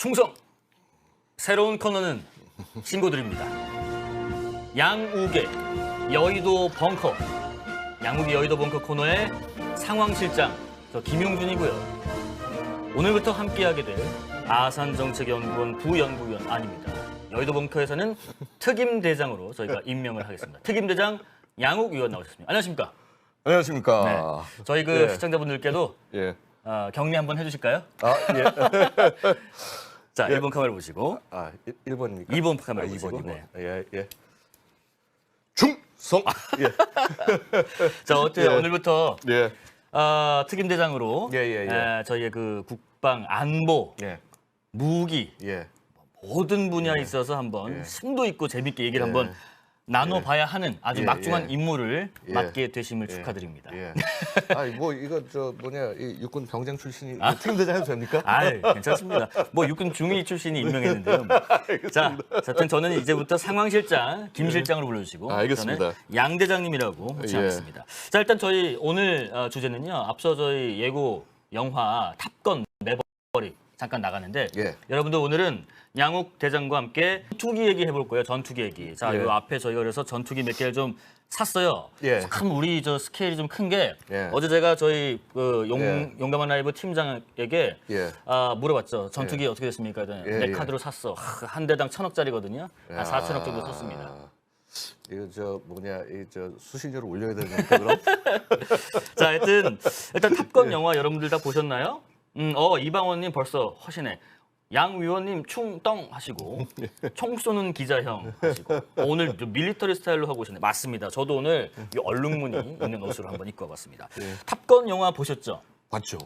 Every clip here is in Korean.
충성! 새로운 코너는 신고드립니다. 양욱의 여의도 벙커. 양욱의 여의도 벙커 코너의 상황실장, 저 김용준이고요. 오늘부터 함께하게 될 아산정책연구원 부연구위원 아닙니다. 여의도 벙커에서는 특임대장으로 저희가 임명을 하겠습니다. 특임대장 양욱 의원 나오셨습니다. 안녕하십니까? 안녕하십니까? 네. 저희 그 시청자분들께도 격리 한번 해주실까요? 예. 자, 1번 카메라 보시고. 1번입니까? 2번 카메라 보시고. 2번. 네. 예. 충성! 예. 자, 어때요? 오늘부터 예. 특임대장으로 저희의 그 국방, 안보, 무기 모든 분야에 있어서 한번 심도 있고 재밌게 얘기를 한번 나눠봐야 하는 아주 막중한 임무를 맡게 되심을 축하드립니다. 뭐 이거 이 육군 병장 출신이 특임대장 해도 됩니까? 괜찮습니다. 뭐 육군 중위 출신이 임명했는데요. 자, 하여튼 저는 이제부터 상황실장, 김 실장으로 불러주시고 알겠습니다. 저는 양 대장님이라고 칭하겠습니다. 자, 일단 저희 오늘 주제는요. 앞서 저희 예고 영화 탑건 매버릭 잠깐 나가는데 여러분들 오늘은 양욱 대장과 함께 전투기 얘기 해볼 거예요. 전투기 얘기. 자, 요 앞에 저희가 그래서 전투기 몇 개를 좀 샀어요. 참 우리 저 스케일이 좀 큰 게 어제 제가 저희 그 용감한 라이브 팀장에게 물어봤죠. 전투기 어떻게 됐습니까? 내 카드로 샀어. 한 대당 1,000억짜리거든요. 4천억 정도 썼습니다. 이거 수신료를 올려야 되니까 그럼? 자, 하여튼 일단 탑건 영화 여러분들 다 보셨나요? 이방원님 벌써 허시네. 양 위원님 충덩 하시고 총 쏘는 기자형 하시고 오늘 밀리터리 스타일로 하고 오셨네. 맞습니다. 저도 오늘 이 얼룩무늬 있는 옷으로 한번 입고 와봤습니다. 탑건 영화 보셨죠? 봤죠.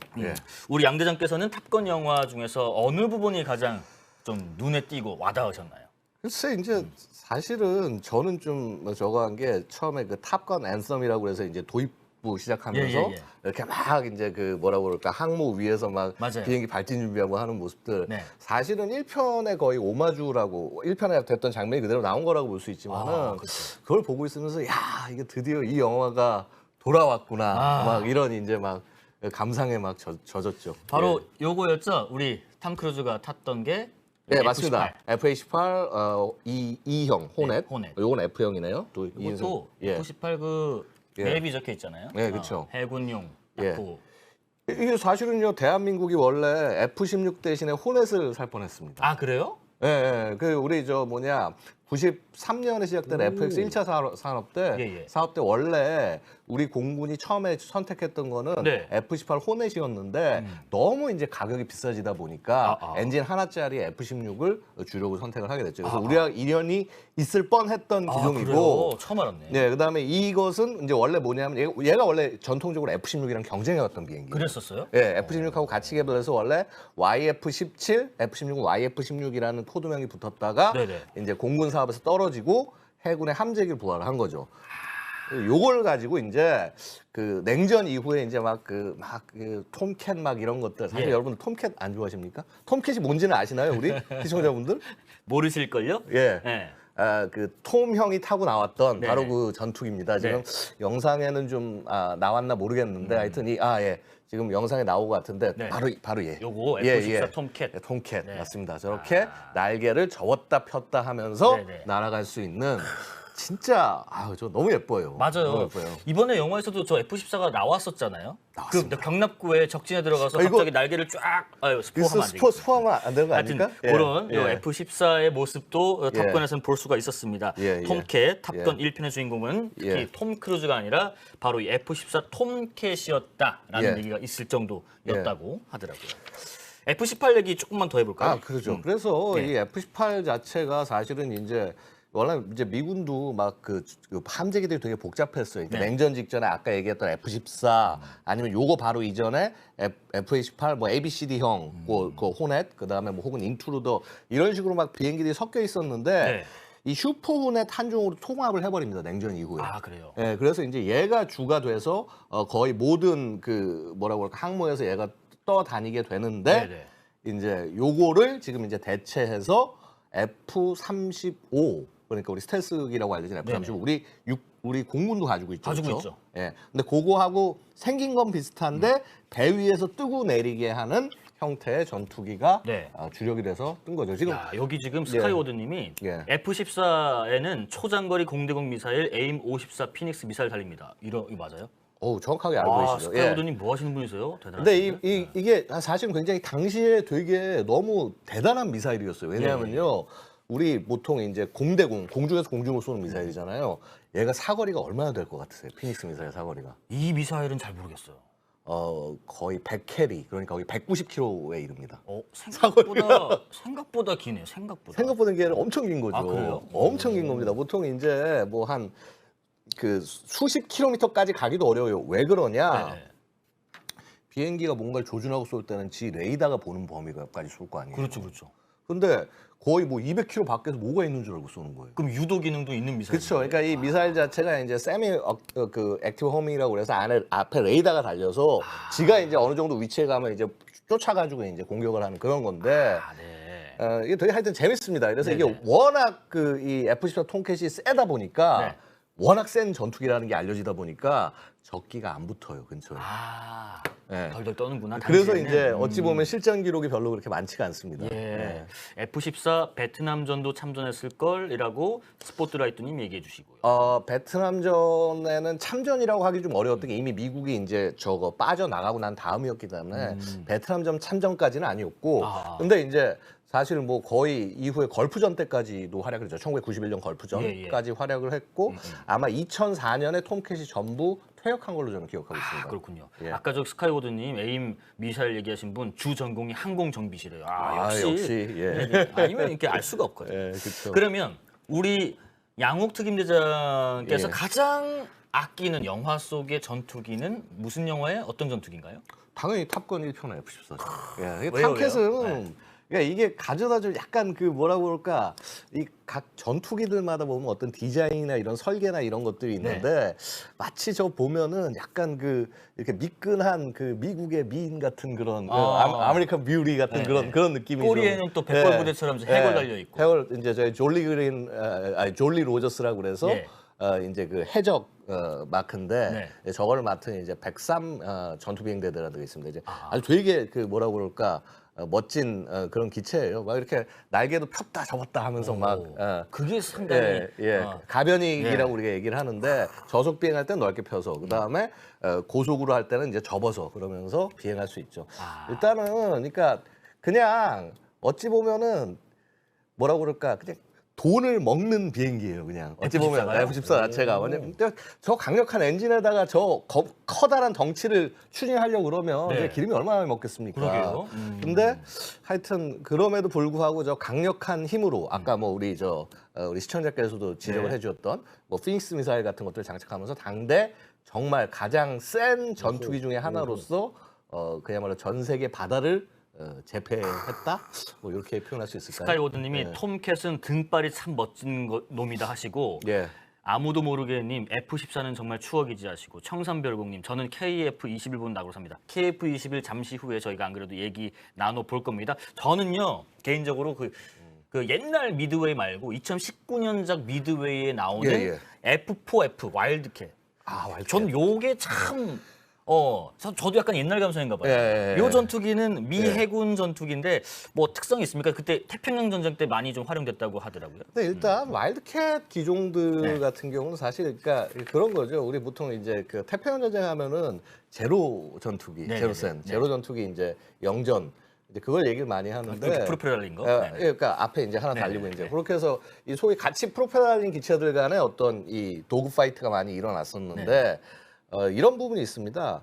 우리 양 대장께서는 탑건 영화 중에서 어느 부분이 가장 좀 눈에 띄고 와닿으셨나요? 글쎄 이제 사실은 저는 좀 저거 한 게 처음에 그 탑건 앤썸이라고 해서 이제 도입부 시작하면서 이렇게 막 이제 그 뭐라고 그럴까 항모 위에서 막 비행기 발진 준비하고 하는 모습들 사실은 1편에 거의 오마주라고 1편에 됐던 장면이 그대로 나온 거라고 볼 수 있지만은 그걸 보고 있으면서 야 이게 드디어 이 영화가 돌아왔구나 막 이런 이제 막 감상에 막 젖었죠. 바로 요거였죠. 우리 탐 크루즈가 탔던 게 네, 맞습니다. F-18 2형 호넷. 요건 F형이네요. 또 이것도 F-18 그 맵이 적혀 있잖아요. 네, 그렇죠. 해군용. 이게 사실은요, 대한민국이 원래 F-16 대신에 호넷을 살 뻔했습니다. 아, 그래요? 네, 그 우리 93년에 시작된 FX 1차 사업 때 원래 우리 공군이 처음에 선택했던 거는 F-18 호넷이었는데 너무 이제 가격이 비싸지다 보니까 엔진 하나짜리 F-16을 주력으로 선택을 하게 됐죠. 그래서 우리가 일련이 있을 뻔했던 기종이고, 처음 알았네. 네, 그다음에 이것은 이제 원래 뭐냐면 얘가 원래 전통적으로 F-16이랑 경쟁해왔던 비행기. 그랬었어요? 네, F-16하고 같이 개발해서 원래 YF-17, F-16은 YF-16이라는 코드명이 붙었다가 이제 공군 사업에서 떨어지고 해군의 함재기를 부활을 한 거죠. 요걸 가지고 이제 그 냉전 이후에 이제 막 톰캣 막 이런 것들 사실 여러분들 톰캣 안 좋아하십니까? 톰캣이 뭔지는 아시나요, 우리 시청자분들? 모르실걸요? 그 톰 형이 타고 나왔던 바로 그 전투기입니다. 지금 영상에는 좀 나왔나 모르겠는데 하여튼 지금 영상에 나오고 같은데 바로 얘. 요거 F-14 톰캣. 톰캣 맞습니다. 저렇게 날개를 접었다 폈다 하면서 날아갈 수 있는 진짜 저 너무 예뻐요. 맞아요. 너무 예뻐요. 이번에 영화에서도 저 F-14가 나왔었잖아요. 그 경납구에 적진에 들어가서 갑자기 날개를 쫙 스포하면 안 되는 거 아닙니까? 그런 F-14의 모습도 탑건에서는 볼 수가 있었습니다. 톰캣, 탑건 1편의 주인공은 특히 톰 크루즈가 아니라 바로 이 F-14 톰캣이었다라는 얘기가 있을 정도였다고 하더라고요. F-18 얘기 조금만 더 해볼까요? 그렇죠. 그래서 이 F-18 자체가 사실은 이제 원래 이제 미군도 막 그 함재기들이 되게 복잡했어요. 냉전 직전에 아까 얘기했던 F-14 아니면 요거 바로 이전에 F-18 뭐 ABCD형 그 호넷 그다음에 뭐 혹은 인투루더 이런 식으로 막 비행기들이 섞여 있었는데 이 슈퍼 호넷 한 종으로 통합을 해버립니다. 냉전 이후에. 그래요? 네, 그래서 이제 얘가 주가 돼서 거의 모든 그 뭐라고 할까 항모에서 얘가 떠다니게 되는데 이제 요거를 지금 이제 대체해서 F-35 그러니까 우리 스텔스기라고 알려진 F-35 우리 공군도 가지고 있죠. 근데 그거하고 생긴 건 비슷한데 배 위에서 뜨고 내리게 하는 형태의 전투기가 네. 주력이 돼서 뜬 거죠. 지금 여기 지금 스카이워드님이 F-14에는 초장거리 공대공 미사일 AIM-54 피닉스 미사일 달립니다. 이거 맞아요? 정확하게 알고 계시죠. 스카이워드님 뭐 하시는 분이세요? 대단하시네. 근데 이게 사실은 굉장히 당시에 되게 너무 대단한 미사일이었어요. 왜냐하면요. 우리 보통 이제 공대공, 공중에서 공중으로 쏘는 미사일이잖아요. 얘가 사거리가 얼마나 될 것 같으세요? 피닉스 미사일 사거리가. 이 미사일은 잘 모르겠어요. 거의 100캐리, 그러니까 거의 190km에 이릅니다. 생각보다 기네요. 생각보다 이게 엄청 긴 거죠. 그래요? 엄청 긴 겁니다. 보통 이제 뭐 한 그 수십 킬로미터까지 가기도 어려워요. 왜 그러냐? 네. 비행기가 뭔가를 조준하고 쏠 때는 지 레이더가 보는 범위까지 쏠 거 아니에요. 그렇죠. 근데 거의 뭐 200km 밖에서 뭐가 있는 줄 알고 쏘는 거예요. 그럼 유도 기능도 있는 미사일. 그렇죠. 그러니까 이 미사일 자체가 이제 세미 그 액티브 호밍이라고 그래서 앞에 레이더가 달려서 지가 이제 어느 정도 위치에 가면 이제 쫓아가지고 이제 공격을 하는 그런 건데. 이게 되게 하여튼 재밌습니다. 그래서 네네. 이게 워낙 그 이 F-14 톰캣이 세다 보니까 워낙 센 전투기라는 게 알려지다 보니까 적기가 안 붙어요 근처에. 덜덜 떠는구나. 그래서 당시에는. 이제 어찌 보면 실전 기록이 별로 그렇게 많지가 않습니다. F-14 베트남전도 참전했을 걸이라고 스포트라이트님 얘기해 주시고요. 베트남전에는 참전이라고 하기 좀 어려웠던 게 이미 미국이 이제 저거 빠져나가고 난 다음이었기 때문에 베트남전 참전까지는 아니었고 근데 이제 사실 뭐 거의 이후에 걸프전 때까지도 활약을 했죠. 1991년 걸프전까지 활약을 했고 아마 2004년에 톰캣이 전부 퇴역한 걸로 저는 기억하고 있습니다. 그렇군요. 아까 저 스카이워드님 에임 미사일 얘기하신 분 주 전공이 항공 정비실이에요. 역시. 아니면 이렇게 알 수가 없거든요. 그렇죠. 그러면 우리 양욱 특임대장께서 가장 아끼는 영화 속의 전투기는 무슨 영화의 어떤 전투기인가요? 당연히 탑건 1편 F-14죠. 왜요? 탐캣은 그러니까 이게 가져다 줄 약간 그 뭐라고 그럴까 이 각 전투기들마다 보면 어떤 디자인이나 이런 설계나 이런 것들이 있는데 마치 저 보면은 약간 그 이렇게 미끈한 그 미국의 미인 같은 그런 아메리칸 뷰리 같은 그런 느낌이 꼬리에는 또 백골 부대처럼 해골 달려 있고. 해골 이제 저희 졸리 로저스라고 그래서 이제 그 해적 마크인데 저거를 맡은 이제 103 전투비행대대라는 게 있습니다. 이제 아주 되게 그 뭐라고 그럴까 멋진 그런 기체예요. 막 이렇게 날개도 폈다 접었다 하면서 막 그게 상당히 가변익이라고 우리가 얘기를 하는데 저속 비행할 때는 넓게 펴서 그 다음에 고속으로 할 때는 이제 접어서 그러면서 비행할 수 있죠. 일단은 그러니까 그냥 어찌 보면은 뭐라고 그럴까 그냥 돈을 먹는 비행기예요, 그냥. 어찌 보면 F-14 자체가. 왜냐면 저 강력한 엔진에다가 저 커다란 덩치를 추진하려고 그러면 기름이 얼마나 많이 먹겠습니까? 그러게요. 근데 하여튼 그럼에도 불구하고 저 강력한 힘으로 아까 뭐 우리 시청자께서도 지적을 해주었던 뭐 피닉스 미사일 같은 것들을 장착하면서 당대 정말 가장 센 전투기 중에 하나로서 그야말로 전 세계 바다를 제패했다? 뭐 이렇게 표현할 수 있을까요? 스카이워드님이 톰캣은 등발이 참 멋진 놈이다 하시고 아무도 모르게님 F-14는 정말 추억이지 하시고 청산별공님 저는 KF-21 본 낙으로 삽니다. KF-21 잠시 후에 저희가 안 그래도 얘기 나눠볼 겁니다. 저는요 개인적으로 그 옛날 미드웨이 말고 2019년작 미드웨이에 나오는 F4F 와일드캣. 전 요게 참 저도 약간 옛날 감성인가 봐요. 요 전투기는 미 해군 전투기인데 뭐 특성이 있습니까? 그때 태평양 전쟁 때 많이 좀 활용됐다고 하더라고요. 근데 일단 와일드캣 기종들 같은 경우는 사실 그러니까 그런 거죠. 우리 보통 이제 그 태평양 전쟁 하면은 제로 전투기, 제로 전투기 이제 영전 이제 그걸 얘기를 많이 하는데 프로펠러 달린 거. 그러니까 앞에 이제 하나 달리고 이제 그렇게 해서 이 소위 같이 프로펠러 달린 기체들 간에 어떤 이 도그 파이트가 많이 일어났었는데. 이런 부분이 있습니다.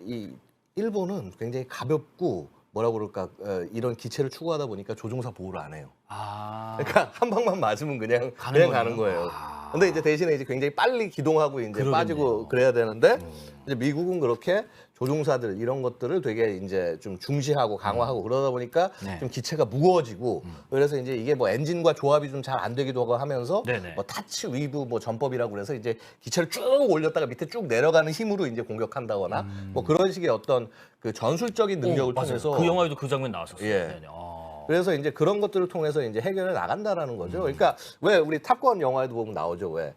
이 일본은 굉장히 가볍고 뭐라고 그럴까 이런 기체를 추구하다 보니까 조종사 보호를 안 해요. 그러니까 한 방만 맞으면 그냥 가는 거예요. 근데 이제 대신에 이제 굉장히 빨리 기동하고 이제 빠지고 그래야 되는데 이제 미국은 그렇게 조종사들 이런 것들을 되게 이제 좀 중시하고 강화하고 그러다 보니까 좀 기체가 무거워지고 그래서 이제 이게 뭐 엔진과 조합이 좀 잘 안 되기도 하고 하면서 뭐 타치 위브 뭐 전법이라고 그래서 이제 기체를 쭉 올렸다가 밑에 쭉 내려가는 힘으로 이제 공격한다거나 뭐 그런 식의 어떤 그 전술적인 능력을 통해서 그 영화에도 그 장면 나왔었어요. 그래서 이제 그런 것들을 통해서 이제 해결해 나간다라는 거죠. 그러니까 왜 우리 탑건 영화에도 보면 나오죠. 왜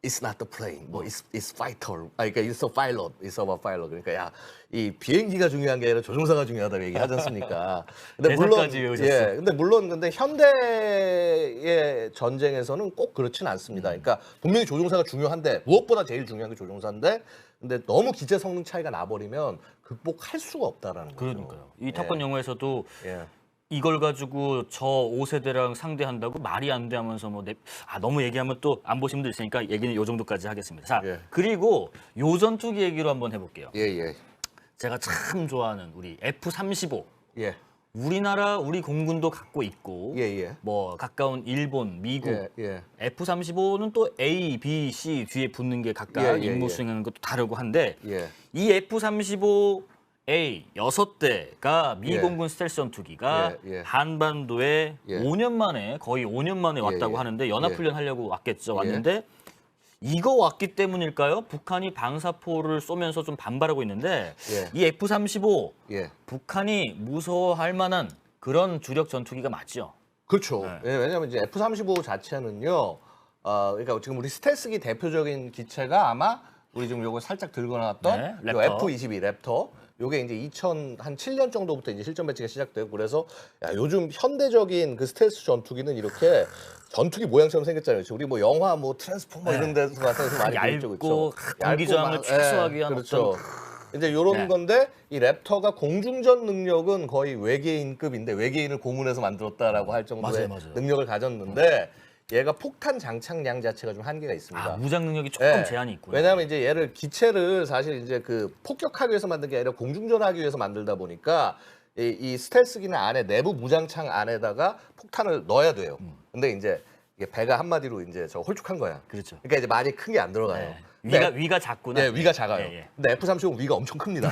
It's not the plane, 뭐 it's fighter. 그러니까 it's a pilot, it's about pilot. 그러니까 야, 이 비행기가 중요한 게 아니라 조종사가 중요하다고 얘기하지 않습니까? 근데 대사까지 외우셨어. 근데 현대의 전쟁에서는 꼭 그렇진 않습니다. 그러니까 분명히 조종사가 중요한데 무엇보다 제일 중요한 게 조종사인데, 근데 너무 기체 성능 차이가 나버리면 극복할 수가 없다라는 거죠. 그러니까요. 이 탑건 영화에서도 예. 이걸 가지고 저 5세대랑 상대한다고 말이 안 돼 하면서 뭐 너무 얘기하면 또 안 보신 분들 있으니까 얘기는 요 정도까지 하겠습니다. 자, 예. 그리고 요 전투기 얘기로 한번 해볼게요. 예. 제가 참 좋아하는 우리 F-35. 예. 우리 공군도 갖고 있고 예. 뭐 가까운 일본, 미국, 예. F-35는 또 A, B, C 뒤에 붙는 게 각각 임무 수행하는 것도 다르고 한데 이 F-35A 6대가 미 공군 스텔스 전투기가 한반도에 5년 만에 거의 5년 만에 왔다고 하는데 연합훈련 하려고 왔겠죠. 왔는데 이거 왔기 때문일까요? 북한이 방사포를 쏘면서 좀 반발하고 있는데 이 F-35 북한이 무서워할 만한 그런 주력 전투기가 맞죠? 그렇죠. 왜냐하면 이제 F-35 자체는요. 그러니까 지금 우리 스텔스기 대표적인 기체가 아마 우리 지금 요거 살짝 들고 나왔던 F-22 랩터. 요게 이제 2007년 정도부터 이제 실전 배치가 시작되고, 그래서 야, 요즘 현대적인 그 스텔스 전투기는 이렇게 전투기 모양처럼 생겼잖아요. 우리 뭐 영화 뭐 트랜스포머 이런 데서 나타나서 많이 보였죠. 얇고 공기저항을 최소화하기 위한 그렇죠. 이제 요런 건데 이 랩터가 공중전 능력은 거의 외계인급인데 외계인을 공군에서 만들었다라고 할 정도의 맞아요. 능력을 가졌는데 얘가 폭탄 장착량 자체가 좀 한계가 있습니다. 무장 능력이 조금 제한이 있고요. 왜냐하면 이제 얘를 기체를 사실 이제 그 폭격하기 위해서 만든 게 아니라 공중전하기 위해서 만들다 보니까 이 스텔스기는 안에 내부 무장창 안에다가 폭탄을 넣어야 돼요. 근데 이제 이게 배가 한마디로 이제 저 홀쭉한 거야. 그렇죠. 그러니까 이제 많이 큰 게 안 들어가요. 위가 작구나. 네, 위가 작아요. 근데 F-35는 위가 엄청 큽니다.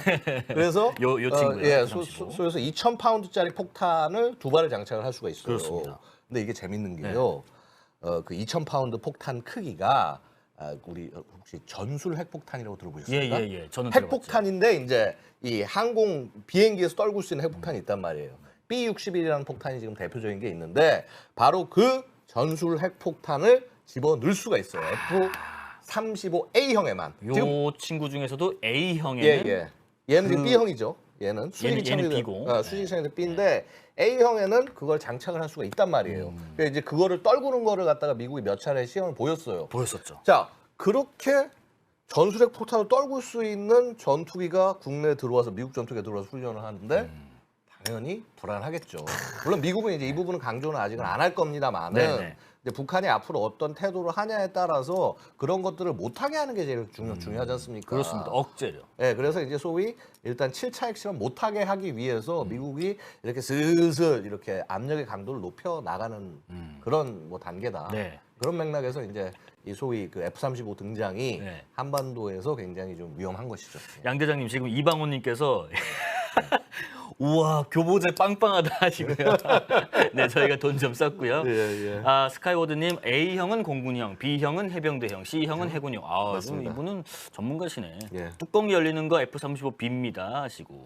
그래서 요 친구예요. 소에서 2,000파운드짜리 폭탄을 2발을 장착을 할 수가 있어요. 그렇습니다. 근데 이게 재밌는 게요. 그 2,000파운드 폭탄 크기가 우리 혹시 전술 핵폭탄이라고 들어보셨습니까? 저는 핵폭탄인데 이제 이 항공 비행기에서 떨굴 수 있는 핵폭탄이 있단 말이에요. B-61이라는 폭탄이 지금 대표적인 게 있는데 바로 그 전술 핵폭탄을 집어넣을 수가 있어요. F-35A형에만. 요 친구 중에서도 A형에는 얘는 지금 B형이죠. 얘는 얘는 B고. 수직창에서 B인데 A형에는 그걸 장착을 할 수가 있단 말이에요. 그러니까 이제 그거를 떨구는 거를 갖다가 미국이 몇 차례 시험을 보였었죠. 자, 그렇게 전술핵 폭탄을 떨굴 수 있는 전투기가 국내에 들어와서 미국 전투기가 들어와서 훈련을 하는데 당연히 불안하겠죠. 물론 미국은 이제 이 부분은 강조는 아직은 안 할 겁니다만은 이제 북한이 앞으로 어떤 태도를 하냐에 따라서 그런 것들을 못하게 하는 게 제일 중요하지 않습니까? 그렇습니다. 억제죠. 네, 그래서 이제 소위 일단 7차 핵실험 못하게 하기 위해서 미국이 이렇게 슬슬 이렇게 압력의 강도를 높여 나가는 그런 뭐 단계다. 그런 맥락에서 이제 이 소위 그 F-35 등장이 한반도에서 굉장히 좀 위험한 것이죠. 양 대장님 지금 이방훈님께서 우와 교보제 빵빵하다 하시고요. 네, 저희가 돈 좀 썼고요. 스카이워드님 A형은 공군형, B형은 해병대형, C형은 해군형. 좀 이분은 전문가시네. 뚜껑이 열리는 거 F-35B입니다 하시고.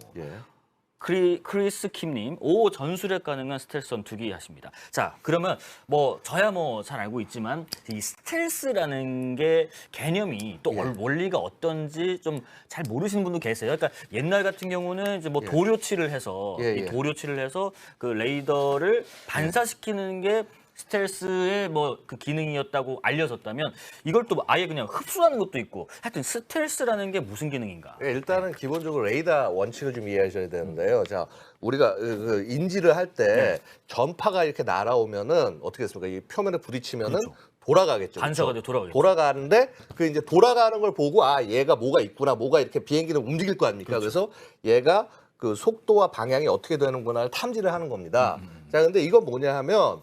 크리스 킴님, 전술핵 가능한 스텔스 전투기 하십니다. 자, 그러면 뭐 저야 뭐 잘 알고 있지만 이 스텔스라는 게 개념이 또 원리가 어떤지 좀 잘 모르시는 분도 계세요. 그러니까 옛날 같은 경우는 이제 뭐 도료치를 해서 이 도료치를 해서 그 레이더를 반사시키는 게 스텔스의 뭐 그 기능이었다고 알려졌다면 이걸 또 아예 그냥 흡수하는 것도 있고 하여튼 스텔스라는 게 무슨 기능인가? 일단은 기본적으로 레이더 원칙을 좀 이해하셔야 되는데요. 자, 우리가 그 인지를 할 때 전파가 이렇게 날아오면은 어떻게 했습니까? 이 표면에 부딪히면은 돌아가겠죠. 반사가 돼 돌아가죠. 돌아가는데 그 이제 돌아가는 걸 보고 얘가 뭐가 있구나, 뭐가 이렇게 비행기는 움직일 거 아닙니까? 그래서 얘가 그 속도와 방향이 어떻게 되는구나를 탐지를 하는 겁니다. 자, 근데 이건 뭐냐 하면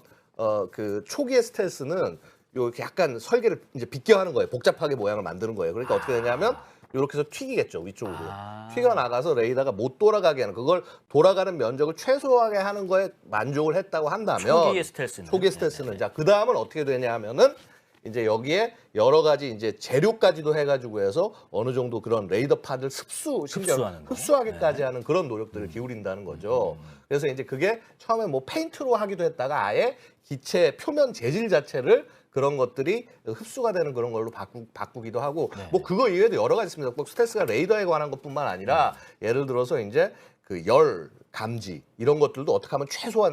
그 초기의 스텔스는 이렇게 약간 설계를 이제 비껴하는 거예요. 복잡하게 모양을 만드는 거예요. 그러니까 어떻게 되냐면 이렇게 해서 튀기겠죠, 위쪽으로. 튀겨 나가서 레이더가 못 돌아가게 하는, 그걸 돌아가는 면적을 최소화하게 하는 거에 만족을 했다고 한다면 초기의 스텔스는 자, 그 다음은 어떻게 되냐 하면은 이제 여기에 여러 가지 이제 재료까지도 해가지고 해서 어느 정도 그런 레이더 파들 흡수하기까지 하는 그런 노력들을 기울인다는 거죠. 그래서 이제 그게 처음에 뭐 페인트로 하기도 했다가 아예 기체 표면 재질 자체를 그런 것들이 흡수가 되는 그런 걸로 바꾸기도 하고 뭐 그거 이외에도 여러 가지 있습니다. 꼭 스텔스가 레이더에 관한 것뿐만 아니라 예를 들어서 이제 그 열 감지 이런 것들도 어떻게 하면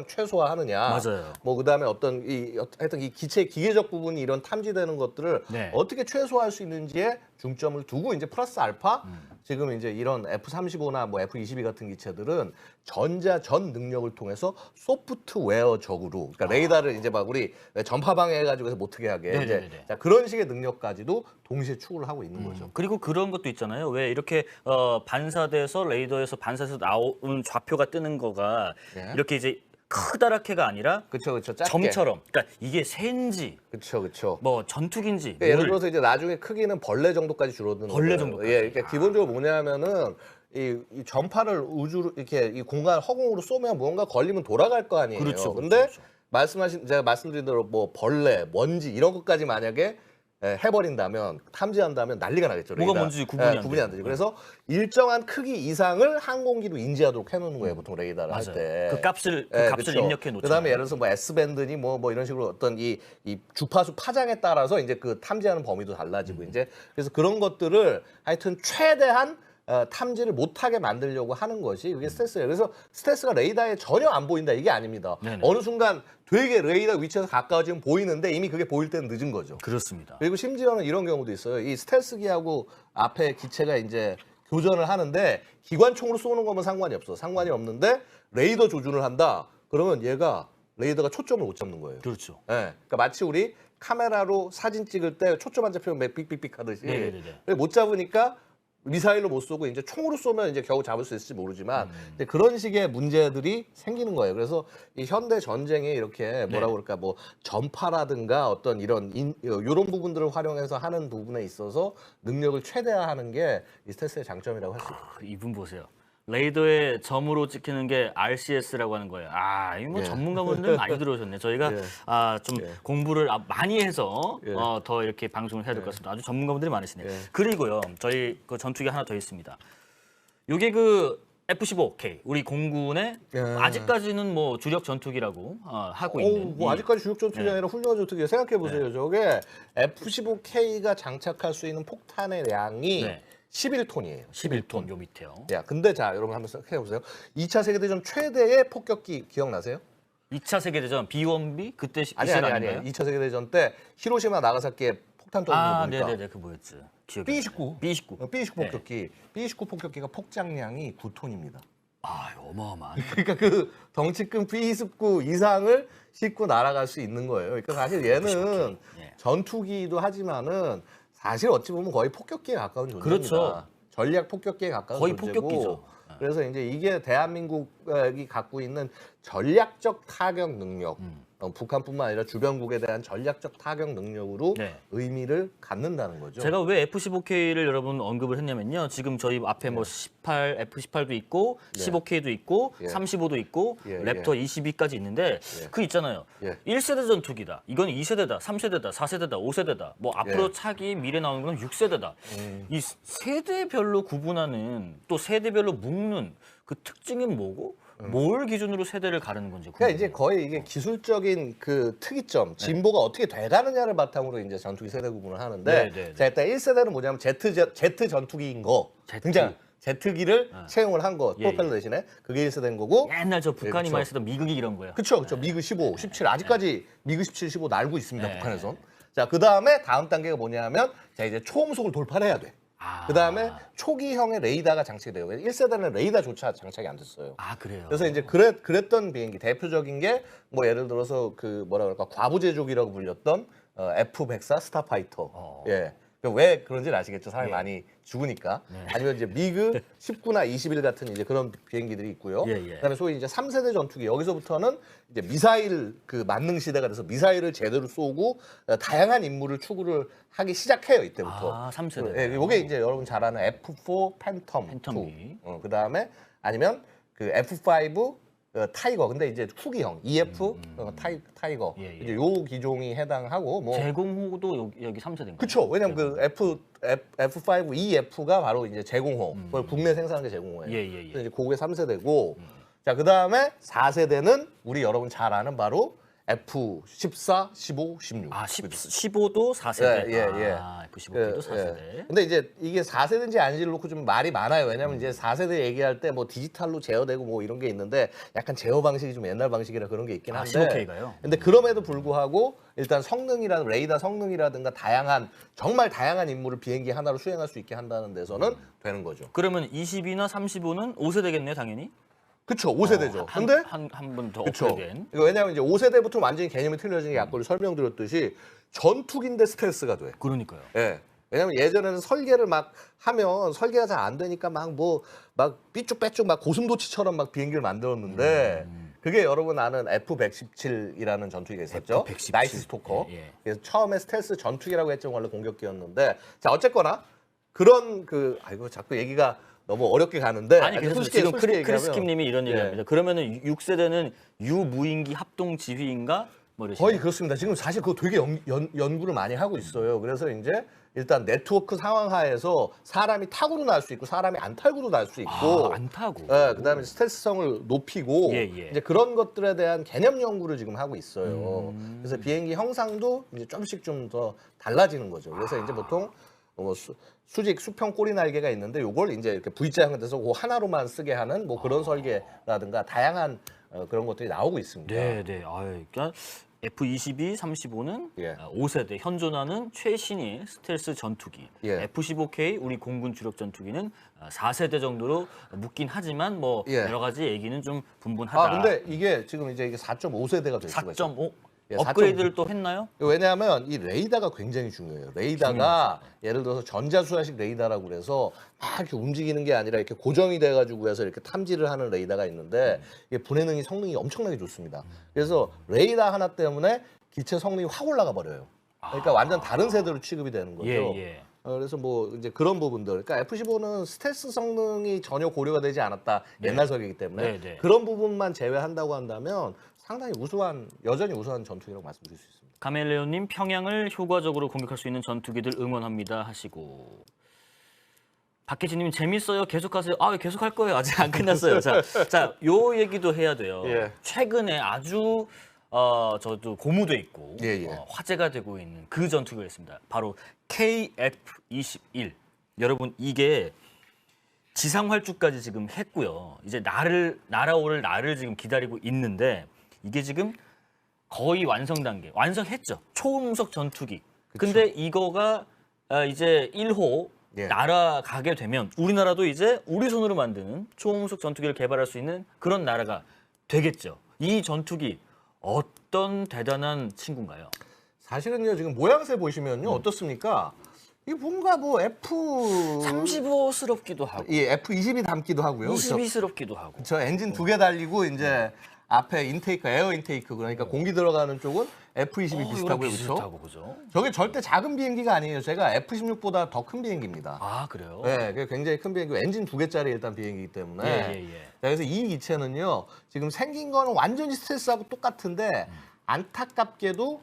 최소화하느냐. 맞아요. 뭐 그다음에 하여튼 이 기체의 기계적 부분이 이런 탐지되는 것들을 어떻게 최소화할 수 있는지에 중점을 두고 이제 플러스 알파 지금 이제 이런 F-35나 뭐 F-22 같은 기체들은 전 능력을 통해서 소프트웨어적으로 그러니까 레이더를 이제 막 우리 전파 방해해 가지고 해서 못 트게 하게 이제 자, 그런 식의 능력까지도 동시에 추구를 하고 있는 거죠. 그리고 그런 것도 있잖아요. 왜 이렇게 반사돼서 레이더에서 반사해서 나오는 좌표가 뜨는 거가 이렇게 이제 크다랗게가 아니라 그쵸 짧게. 점처럼. 그러니까 이게 새인지 그쵸. 뭐 전투기인지 그러니까 예를 들어서 이제 나중에 크기는 벌레 정도까지 줄어드는 벌레 정도까지. 예, 그러니까 기본적으로 뭐냐면은 이 전파를 우주로 이렇게 이 공간 허공으로 쏘면 무언가 걸리면 돌아갈 거 아니에요. 근데 제가 말씀드린 대로 뭐 벌레, 먼지 이런 것까지 만약에 해버린다면 탐지한다면 난리가 나겠죠. 뭐가 뭔지 구분이 안 되죠. 그래서 일정한 크기 이상을 항공기로 인지하도록 해놓는 거예요. 보통 레이더를 할 때. 그 값을 입력해 놓죠. 그다음에 예를 들어서 뭐 S밴드니 뭐 이런 식으로 어떤 이 주파수 파장에 따라서 이제 그 탐지하는 범위도 달라지고 이제 그래서 그런 것들을 하여튼 최대한 탐지를 못하게 만들려고 하는 것이 그게 스텔스예요. 그래서 스텔스가 레이더에 전혀 안 보인다 이게 아닙니다. 어느 순간 되게 레이더 위치에서 가까워지면 보이는데 이미 그게 보일 때는 늦은 거죠. 그렇습니다. 그리고 심지어는 이런 경우도 있어요. 이 스텔스기하고 앞에 기체가 이제 교전을 하는데 기관총으로 쏘는 거면 상관이 없어. 상관이 없는데 레이더 조준을 한다. 그러면 얘가 레이더가 초점을 못 잡는 거예요. 그렇죠. 그러니까 마치 우리 카메라로 사진 찍을 때 초점 안 잡히면 막 삑삑삑 하듯이 못 잡으니까 미사일로 못 쏘고 이제 총으로 쏘면 이제 겨우 잡을 수 있을지 모르지만 이제 그런 식의 문제들이 생기는 거예요. 그래서 이 현대 전쟁에 이렇게 뭐라고 그럴까 뭐 전파라든가 어떤 이런 부분들을 활용해서 하는 부분에 있어서 능력을 최대화하는 게 이 스텔스의 장점이라고 할 수 있어요. 이분 보세요. 레이더에 점으로 찍히는 게 RCS라고 하는 거예요. 이거 뭐 전문가분들 많이 들어오셨네. 저희가 좀 공부를 많이 해서 더 이렇게 방송을 해야 될 것 같습니다. 아주 전문가분들이 많으시네요. 그리고요, 저희 그 전투기 하나 더 있습니다. 요게 그 F-15K 우리 공군의 아직까지는 뭐 주력 전투기라고 하고 있는. 뭐 아직까지 주력 전투기 아니라 훌륭한 전투기예요. 생각해 보세요. 저게 F-15K가 장착할 수 있는 폭탄의 양이 11톤이에요. 11톤 요 밑에요. 야, 근데 자, 여러분 한번 생각해 보세요. 2차 세계대전 최대의 폭격기 기억나세요? 2차 세계대전 B1B 그때 아니. 2차 세계대전 때 히로시마 나가사키에 폭탄 던진 거 보니까. 그 뭐였지? 기억이 B29 폭격기. B29 폭격기가 폭장량이 9톤입니다. 어마어마한. 그러니까 그 덩치 큰 B29 이상을 싣고 날아갈 수 있는 거예요. 그러니까 사실 얘는 전투기도 하지만은 사실 어찌 보면 거의 폭격기에 가까운 존재입니다. 그렇죠. 전략 폭격기에 가까운 거의 존재고. 폭격기죠. 그래서 이제 이게 대한민국이 갖고 있는 전략적 타격 능력, 북한뿐만 아니라 주변국에 대한 전략적 타격 능력으로 의미를 갖는다는 거죠. 제가 왜 F-15K를 여러분 언급을 했냐면요. 지금 저희 앞에 뭐 F-18도 있고 15K도 있고 35도 있고 랩터 22까지 있는데 그 있잖아요. 1세대 전투기다. 이건 2세대다, 3세대다, 4세대다, 5세대다. 뭐 앞으로 차기 미래 나오는 건 6세대다. 이 세대별로 구분하는 또 세대별로 묶는 그 특징이 뭐고? 뭘 기준으로 세대를 가르는 건지. 그러니까 이제 거의 이게 기술적인 그 특이점, 진보가 어떻게 돼가느냐를 바탕으로 이제 전투기 세대 구분을 하는데, 자 일단 1세대는 뭐냐면 제트 전투기인 거, 등장 제트기를 채용을 한 거, 프로펠러 대신에 그게 1세대인 거고. 옛날 저 북한이 많이 쓰던 미그기 이런 거예요. 그렇죠. 미그 15, 17 아직까지 미그 17, 15 날고 있습니다. 북한에선. 자 그 다음에 다음 단계가 뭐냐면 자 이제 초음속을 돌파해야 돼. 그 다음에 초기형의 레이더가 장착이 돼요. 1세대는 레이더조차 장착이 안 됐어요. 그래요? 그래서 이제 그랬던 비행기 대표적인 게 뭐 예를 들어서 그 뭐라 그럴까 과부제족이라고 불렸던 F-104 스타파이터. 왜 그런지 아시겠죠? 사람이 많이 죽으니까. 아니면 이제 미그 19나 21 같은 이제 그런 비행기들이 있고요. 그다음에 소위 이제 3세대 전투기 여기서부터는 이제 미사일 그 만능 시대가 돼서 미사일을 제대로 쏘고 다양한 임무를 추구를 하기 시작해요 이때부터. 3세대. 이게 이제 여러분 잘 아는 F4 팬텀 2. 그다음에 아니면 그 F5 타이거. 근데 이제 후기형 EF 타이거. 예, 예. 이제 요 기종이 해당하고 뭐 제공호도 여기 3세대인가요? 그렇죠. 왜냐면 그 F5 EF가 바로 이제 제공호. 그걸 국내 생산한 게 제공호예요. 예, 예, 예. 그래서 이제 그게 3세대고 자, 그다음에 4세대는 우리 여러분 잘 아는 바로 F14, 15, 16. 아, 15도 4세대. 예. F15도 4세대. 예. 근데 이제 이게 4세대인지 아닌지를 놓고 좀 말이 많아요. 왜냐면 이제 4세대 얘기할 때 뭐 디지털로 제어되고 뭐 이런 게 있는데 약간 제어 방식이 좀 옛날 방식이라 그런 게 있긴 한데. 15K가요? 근데 그럼에도 불구하고 일단 성능이라든 레이더 성능이라든가 정말 다양한 임무를 비행기 하나로 수행할 수 있게 한다는 데서는 되는 거죠. 그러면 20이나 35는 5세대겠네요, 당연히. 그쵸, 5세대죠. 근데 한 번 더 그쵸. 업그레이드된. 이거 왜냐면 이제 5세대부터 완전히 개념이 틀려지는 게 아까 우리 설명드렸듯이 전투기인데 스텔스가 돼. 그러니까요. 예. 왜냐면 예전에는 설계를 막 하면 설계가 잘 안 되니까 막 삐쭉빼쭉 막 고슴도치처럼 막 비행기를 만들었는데 그게 여러분 아는 F-117이라는 전투기가 있었죠. F-117. 나이트 스토커. 예. 그래서 처음에 스텔스 전투기라고 했죠. 원래 공격기였는데. 자, 어쨌거나 그런 아이고 자꾸 얘기가 너무 어렵게 가는데 아니, 그래서 지금 크리스킴님이 이런 예. 얘기합니다. 그러면은 6세대는 유무인기 합동 지휘인가? 뭐 이러시네요. 거의 그렇습니다. 지금 사실 그거 되게 연구를 많이 하고 있어요. 그래서 이제 일단 네트워크 상황 하에서 사람이 타고도 날 수 있고 사람이 안 타고도 날 수 있고 안 타고. 예, 그다음에 스텔스성을 높이고 예. 이제 그런 것들에 대한 개념 연구를 지금 하고 있어요. 그래서 비행기 형상도 이제 조금씩 좀 더 달라지는 거죠. 그래서 이제 보통 뭐 수직 수평 꼬리 날개가 있는데 요걸 이제 이렇게 V자 형태에서 그 하나로만 쓰게 하는 뭐 그런 설계라든가 다양한 그런 것들이 나오고 있습니다. 네. 그러니까 F-22, 35는 예. 5세대, 현존하는 최신의 스텔스 전투기. 예. F-15K, 우리 공군 주력 전투기는 4세대 정도로 묻긴 하지만 뭐 예. 여러 가지 얘기는 좀 분분하다. 아 근데 이게 지금 이제 이게 4.5세대가 될 수가 있어요. 4.5? 예, 업그레이드를 또 했나요? 왜냐하면 이 레이더가 굉장히 중요해요. 레이더가 예를 들어서 전자수화식 레이더라고 그래서 막 이렇게 움직이는 게 아니라 이렇게 고정이 돼가지고 해서 이렇게 탐지를 하는 레이더가 있는데 이게 분해능이 성능이 엄청나게 좋습니다. 그래서 레이더 하나 때문에 기체 성능이 확 올라가 버려요. 그러니까 완전 다른 세대로 취급이 되는 거죠. 예. 그래서 뭐 이제 그런 부분들, 그러니까 F-15는 스텔스 성능이 전혀 고려가 되지 않았다 옛날 설계이기 때문에 네. 그런 부분만 제외한다고 한다면 상당히 여전히 우수한 전투기라고 말씀드릴 수 있습니다. 카멜레온님, 평양을 효과적으로 공격할 수 있는 전투기들 응원합니다 하시고, 박혜진님 재밌어요. 계속하세요. 계속할 거예요. 아직 안 끝났어요. 자, 요 얘기도 해야 돼요. 예. 최근에 아주 저도 고무돼 있고 예. 화제가 되고 있는 그 전투기가 있습니다. 바로 KF-21. 여러분 이게 지상 활주까지 지금 했고요. 이제 날아올 날을 지금 기다리고 있는데 이게 지금 거의 완성 단계. 완성했죠. 초음속 전투기. 근데 이거가 이제 1호 예. 날아가게 되면 우리나라도 이제 우리 손으로 만드는 초음속 전투기를 개발할 수 있는 그런 나라가 되겠죠. 이 전투기 어떤 대단한 친구인가요? 사실은요 지금 모양새 보시면요 어떻습니까? 이게 뭔가 뭐 F-35스럽기도 하고, F-22 닮기도 하고요. 22스럽기도 하고. 저 엔진 2개 달리고 이제 앞에 인테이크, 에어 인테이크 그러니까 공기 들어가는 쪽은 F-22 비슷하고요, 그죠? 저게 절대 작은 비행기가 아니에요. 제가 F-16보다 더 큰 비행기입니다. 아, 그래요? 네, 그게 굉장히 큰 비행기, 엔진 2개짜리 일단 비행기이기 때문에. 예. 자, 그래서 이 기체는요, 지금 생긴 거는 완전히 스텔스하고 똑같은데 안타깝게도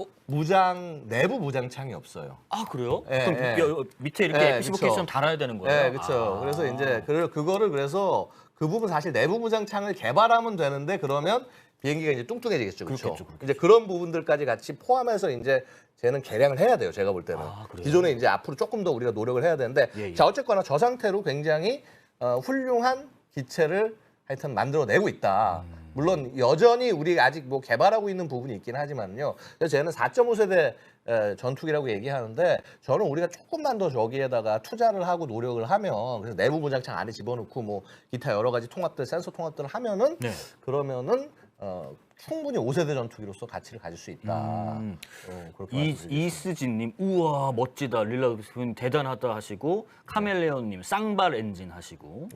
내부 무장창이 없어요. 아, 그래요? 예, 그럼 밑에 이렇게 F-15K처럼 달아야 되는 거예요? 네, 그렇죠. 그래서 이제 그거를 그래서 그 부분 사실 내부 무장창을 개발하면 되는데 그러면 비행기가 이제 뚱뚱해지겠죠, 그렇죠? 이제 그런 부분들까지 같이 포함해서 이제 쟤는 개량을 해야 돼요, 제가 볼 때는. 기존에 이제 앞으로 조금 더 우리가 노력을 해야 되는데, 자 어쨌거나 저 상태로 굉장히 훌륭한 기체를 하여튼 만들어내고 있다. 물론 여전히 우리 아직 뭐 개발하고 있는 부분이 있긴 하지만요. 그래서 쟤는 4.5세대 전투기라고 얘기하는데 저는 우리가 조금만 더 저기에다가 투자를 하고 노력을 하면 그래서 내부 무장창 안에 집어넣고 뭐 기타 여러 가지 통합들, 센서 통합들을 하면은 그러면은 충분히 5세대 전투기로서 가치를 가질 수 있다. 그렇게 이스진님, 우와 멋지다, 릴라우스님 대단하다 하시고, 카멜레온님 쌍발 엔진 하시고,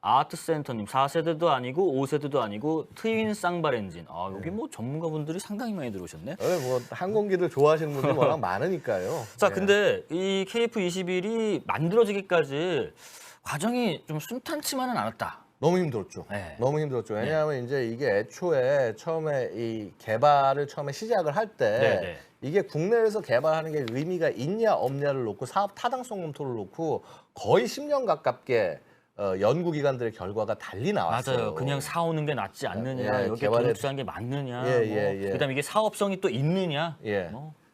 아트센터님 4세대도 아니고 5세대도 아니고 트윈 쌍발 엔진. 여기 뭐 전문가분들이 상당히 많이 들어오셨네. 뭐 항공기들 좋아하시는 분들이 워낙 많으니까요. 자, 근데 이 KF-21이 만들어지기까지 과정이 좀 순탄치만은 않았다. 너무 힘들었죠. 네. 너무 힘들었죠. 왜냐하면 이제 이게 애초에 처음에 이 개발을 처음에 시작을 할 때 이게 국내에서 개발하는 게 의미가 있냐 없냐를 놓고 사업 타당성 검토를 놓고 거의 10년 가깝게 연구기관들의 결과가 달리 나왔어요. 맞아요. 그냥 사오는 게 낫지 않느냐, 이렇게 돈 투자한 게 맞느냐, 그다음에 이게 사업성이 또 있느냐.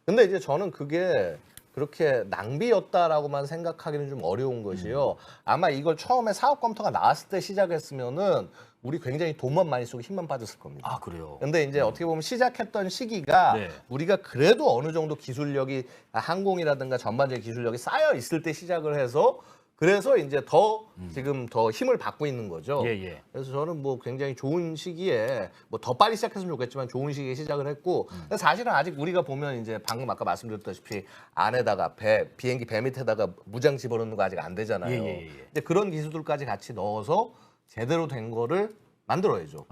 근데 이제 저는 그게 그렇게 낭비였다라고만 생각하기는 좀 어려운 것이요. 아마 이걸 처음에 사업 검토가 나왔을 때 시작했으면은 우리 굉장히 돈만 많이 쓰고 힘만 빠졌을 겁니다. 아, 그래요? 근데 이제 어떻게 보면 시작했던 시기가 우리가 그래도 어느 정도 기술력이 항공이라든가 전반적인 기술력이 쌓여 있을 때 시작을 해서 그래서 이제 더 지금 더 힘을 받고 있는 거죠. 그래서 저는 뭐 굉장히 좋은 시기에 뭐 더 빨리 시작했으면 좋겠지만 좋은 시기에 시작을 했고 사실은 아직 우리가 보면 이제 방금 아까 말씀드렸다시피 안에다가 비행기 배 밑에다가 무장 집어넣는 거 아직 안 되잖아요. 근데 그런 기술들까지 같이 넣어서 제대로 된 거를 만들어야죠.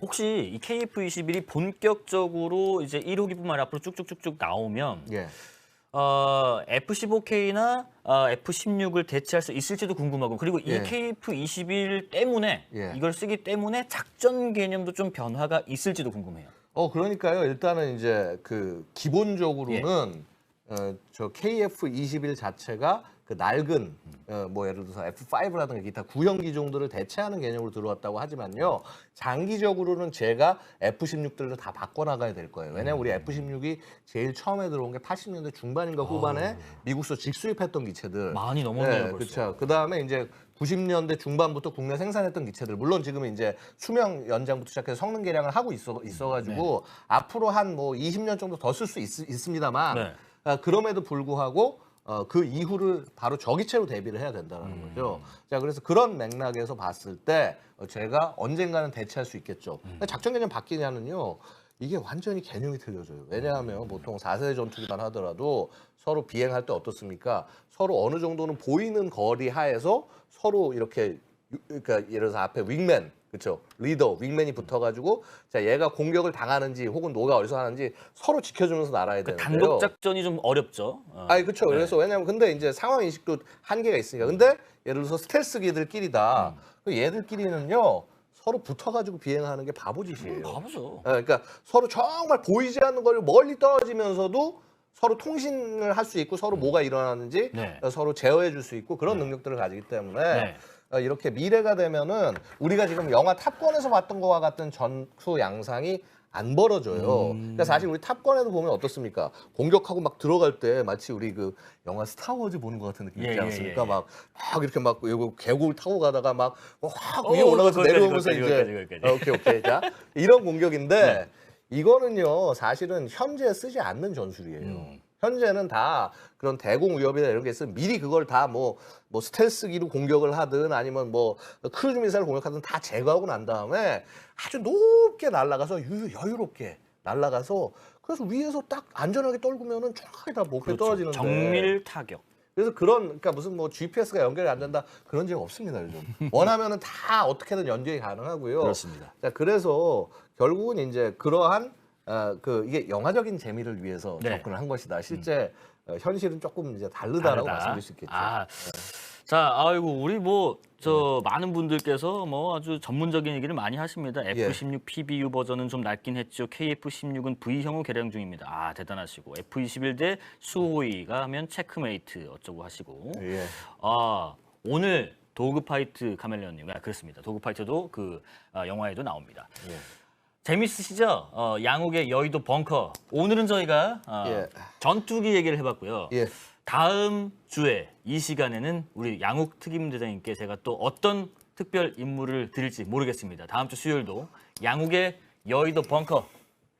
혹시 이 KF-21이 본격적으로 이제 1호기뿐만 아니라 앞으로 쭉쭉쭉쭉 나오면 F-15K나 F-16을 대체할 수 있을지도 궁금하고 그리고 이 KF-21 때문에 이걸 쓰기 때문에 작전 개념도 좀 변화가 있을지도 궁금해요. 그러니까요. 일단은 이제 그 기본적으로는 저 KF-21 자체가 그 낡은 뭐 예를 들어서 F5라든가 기타 구형 기종들을 대체하는 개념으로 들어왔다고 하지만요. 장기적으로는 제가 F-16들을 다 바꿔나가야 될 거예요. 왜냐하면 우리 F-16이 제일 처음에 들어온 게 80년대 중반인가 후반에 미국서 직수입했던 기체들. 많이 넘었네요. 그렇죠. 그다음에 이제 90년대 중반부터 국내 생산했던 기체들. 물론 지금은 이제 수명 연장부터 시작해서 성능 개량을 하고 있어가지고 앞으로 한 뭐 20년 정도 더 쓸 수 있습니다만 그럼에도 불구하고 그 이후를 바로 저기체로 대비를 해야 된다는 거죠. 자, 그래서 그런 맥락에서 봤을 때 제가 언젠가는 대체할 수 있겠죠. 작전 개념 바뀌냐는요. 이게 완전히 개념이 틀려져요. 왜냐하면 보통 4세대 전투기만 하더라도 서로 비행할 때 어떻습니까? 서로 어느 정도는 보이는 거리 하에서 서로 이렇게 그러니까 예를 들어서 앞에 윙맨 그렇죠. 리더, 윙맨이 붙어가지고 자 얘가 공격을 당하는지 혹은 노가 어디서 하는지 서로 지켜주면서 날아야 되는데요. 단독 작전이 좀 어렵죠. 그렇죠. 그래서 왜냐하면 근데 이제 상황 인식도 한계가 있으니까. 근데 예를 들어서 스텔스기들끼리다. 얘들끼리는요 서로 붙어가지고 비행하는 게 바보짓이에요. 바보죠. 그러니까 서로 정말 보이지 않는 걸 멀리 떨어지면서도 서로 통신을 할 수 있고 서로 뭐가 일어나는지 서로 제어해 줄 수 있고 그런 능력들을 가지기 때문에. 이렇게 미래가 되면은 우리가 지금 영화 탑건에서 봤던 거와 같은 전투 양상이 안 벌어져요. 그러니까 사실 우리 탑건에도 보면 어떻습니까? 공격하고 막 들어갈 때 마치 우리 그 영화 스타워즈 보는 것 같은 느낌 있지 않습니까? 막 이렇게 막 계곡을 타고 가다가 막 확 위에 올라가서 내려오면서 이제 오케이 자 이런 공격인데 이거는요 사실은 현재 쓰지 않는 전술이에요. 현재는 다 그런 대공 위협이나 이런 게 있으면 미리 그걸 다 뭐 스텔스기로 공격을 하든 아니면 뭐 크루즈 미사일 공격하든 다 제거하고 난 다음에 아주 높게 날아가서 여유롭게 날아가서 그래서 위에서 딱 안전하게 떨구면은 정확하게 다 목표에 떨어지는데 정밀 타격. 그래서 그러니까 무슨 뭐 GPS가 연결이 안 된다 그런 적 없습니다 요즘. 원하면은 다 어떻게든 연결이 가능하고요. 그렇습니다. 자, 그래서 결국은 이제 그러한 이게 영화적인 재미를 위해서 접근을 한 것이다. 실제 현실은 조금 이제 다르다라고 말씀드릴 수 있겠죠. 자, 아이고 우리 많은 분들께서 아주 전문적인 얘기를 많이 하십니다. F-16 PBU 버전은 좀 낡긴 했죠. KF-16은 V형으로 개량 중입니다. 대단하시고 F-21 대 수호이가 하면 체크메이트 어쩌고 하시고 오늘 도그파이트 카멜레온님 그렇습니다. 도그파이트도 그 영화에도 나옵니다. 재밌으시죠? 양욱의 여의도 벙커. 오늘은 저희가 전투기 얘기를 해봤고요. 다음 주에 이 시간에는 우리 양욱 특임대장님께 제가 또 어떤 특별 임무를 드릴지 모르겠습니다. 다음 주 수요일도 양욱의 여의도 벙커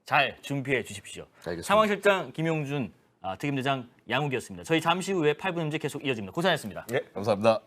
잘 준비해 주십시오. 알겠습니다. 상황실장 김용준 특임대장 양욱이었습니다. 저희 잠시 후에 8분 음식 계속 이어집니다. 고생하셨습니다. 감사합니다.